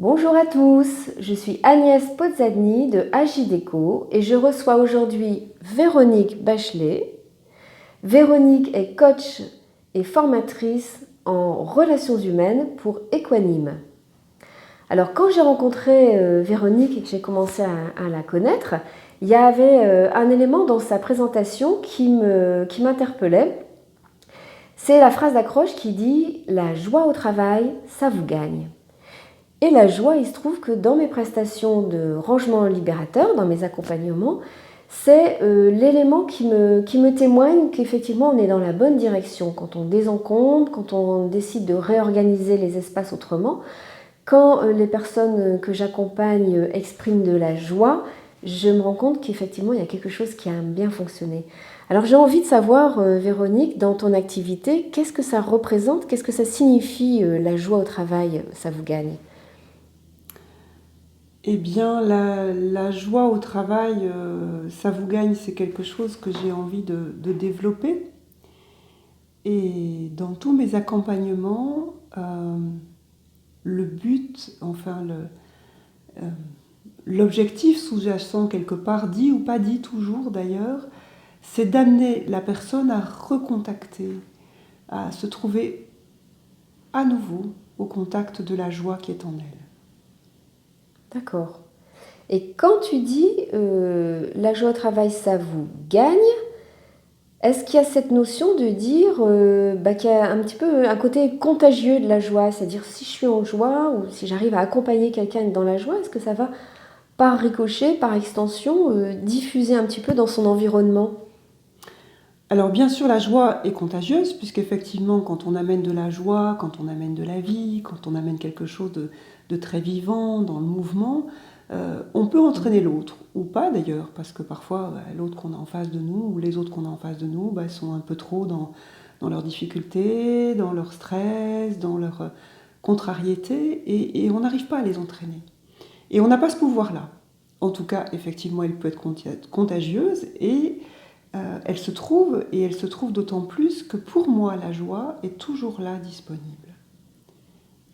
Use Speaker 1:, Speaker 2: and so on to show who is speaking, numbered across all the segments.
Speaker 1: Bonjour à tous, je suis Agnès Pozzadni de AJDECO et je reçois aujourd'hui Véronique Bachelet. Véronique est coach et formatrice en relations humaines pour Equanime. Alors quand j'ai rencontré Véronique et que j'ai commencé à la connaître, il y avait un élément dans sa présentation qui m'interpellait. C'est la phrase d'accroche qui dit « La joie au travail, ça vous gagne ». Et la joie, il se trouve que dans mes prestations de rangement libérateur, dans mes accompagnements, c'est l'élément qui me témoigne qu'effectivement on est dans la bonne direction. Quand on désencombre, quand on décide de réorganiser les espaces autrement, quand les personnes que j'accompagne expriment de la joie, je me rends compte qu'effectivement il y a quelque chose qui a bien fonctionné. Alors j'ai envie de savoir, Véronique, dans ton activité, qu'est-ce que ça représente, qu'est-ce que ça signifie la joie au travail, ça vous gagne ?
Speaker 2: Eh bien, la joie au travail, ça vous gagne, c'est quelque chose que j'ai envie de développer. Et dans tous mes accompagnements, le but, l'objectif sous-jacent quelque part, dit ou pas dit toujours d'ailleurs, c'est d'amener la personne à recontacter, à se trouver à nouveau au contact de la joie qui est en elle.
Speaker 1: D'accord. Et quand tu dis la joie au travail, ça vous gagne, est-ce qu'il y a cette notion de dire qu'il y a un petit peu un côté contagieux de la joie, c'est-à-dire si je suis en joie ou si j'arrive à accompagner quelqu'un dans la joie, est-ce que ça va par ricochet, par extension, diffuser un petit peu dans son environnement ?
Speaker 2: Alors bien sûr, la joie est contagieuse, puisqu'effectivement, quand on amène de la joie, quand on amène de la vie, quand on amène quelque chose de très vivant dans le mouvement, on peut entraîner l'autre, ou pas d'ailleurs, parce que parfois, l'autre qu'on a en face de nous, ou les autres qu'on a en face de nous, sont un peu trop dans leurs difficultés, dans leur stress, dans leur contrariété, et on n'arrive pas à les entraîner. Et on n'a pas ce pouvoir-là. En tout cas, effectivement, elle peut être contagieuse, et elle se trouve d'autant plus que pour moi, la joie est toujours là, disponible.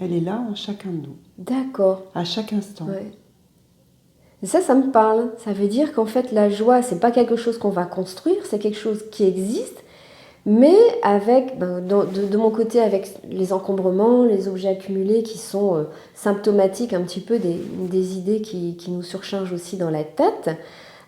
Speaker 2: Elle est là en chacun de nous.
Speaker 1: D'accord.
Speaker 2: À chaque instant.
Speaker 1: Ouais. Ça me parle. Ça veut dire qu'en fait, la joie, c'est pas quelque chose qu'on va construire, c'est quelque chose qui existe, mais avec, de mon côté, avec les encombrements, les objets accumulés qui sont symptomatiques un petit peu des idées qui nous surchargent aussi dans la tête,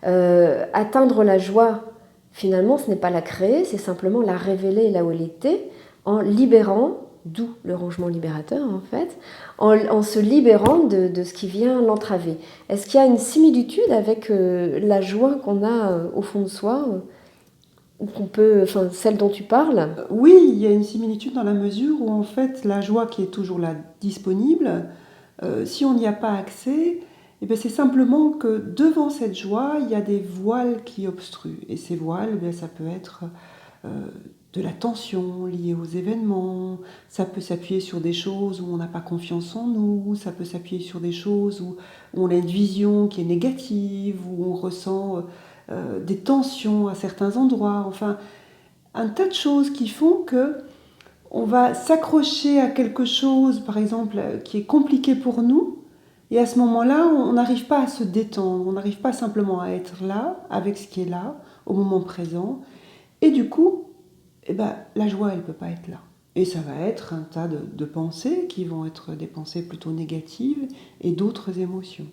Speaker 1: atteindre la joie, finalement, ce n'est pas la créer, c'est simplement la révéler là où elle était, en libérant, d'où le rangement libérateur en fait, en se libérant de ce qui vient l'entraver. Est-ce qu'il y a une similitude avec la joie qu'on a au fond de soi, celle dont tu parles ?
Speaker 2: Oui, il y a une similitude dans la mesure où en fait la joie qui est toujours là disponible, si on n'y a pas accès, c'est simplement que devant cette joie, il y a des voiles qui obstruent. Et ces voiles, ça peut être de la tension liée aux événements, ça peut s'appuyer sur des choses où on n'a pas confiance en nous, ça peut s'appuyer sur des choses où on a une vision qui est négative, où on ressent des tensions à certains endroits, enfin un tas de choses qui font que on va s'accrocher à quelque chose, par exemple, qui est compliqué pour nous, et à ce moment-là, on n'arrive pas à se détendre, on n'arrive pas simplement à être là, avec ce qui est là, au moment présent, et du coup, la joie, elle ne peut pas être là. Et ça va être un tas de pensées qui vont être des pensées plutôt négatives et d'autres émotions.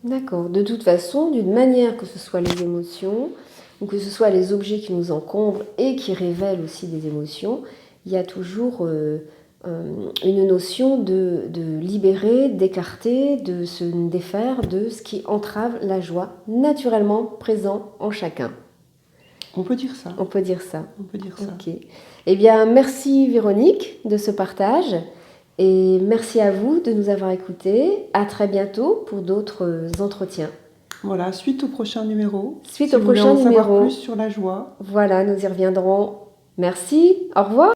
Speaker 1: D'accord. De toute façon, d'une manière que ce soit les émotions ou que ce soit les objets qui nous encombrent et qui révèlent aussi des émotions, il y a toujours une notion de libérer, d'écarter, de se défaire de ce qui entrave la joie naturellement présent en chacun.
Speaker 2: On peut dire ça.
Speaker 1: On peut dire ça.
Speaker 2: On peut dire ça.
Speaker 1: Ok. Eh bien, merci Véronique de ce partage et merci à vous de nous avoir écoutés. À très bientôt pour d'autres entretiens.
Speaker 2: Voilà, suite au prochain numéro.
Speaker 1: Suite au prochain numéro.
Speaker 2: Savoir plus sur la joie.
Speaker 1: Voilà, nous y reviendrons. Merci, au revoir.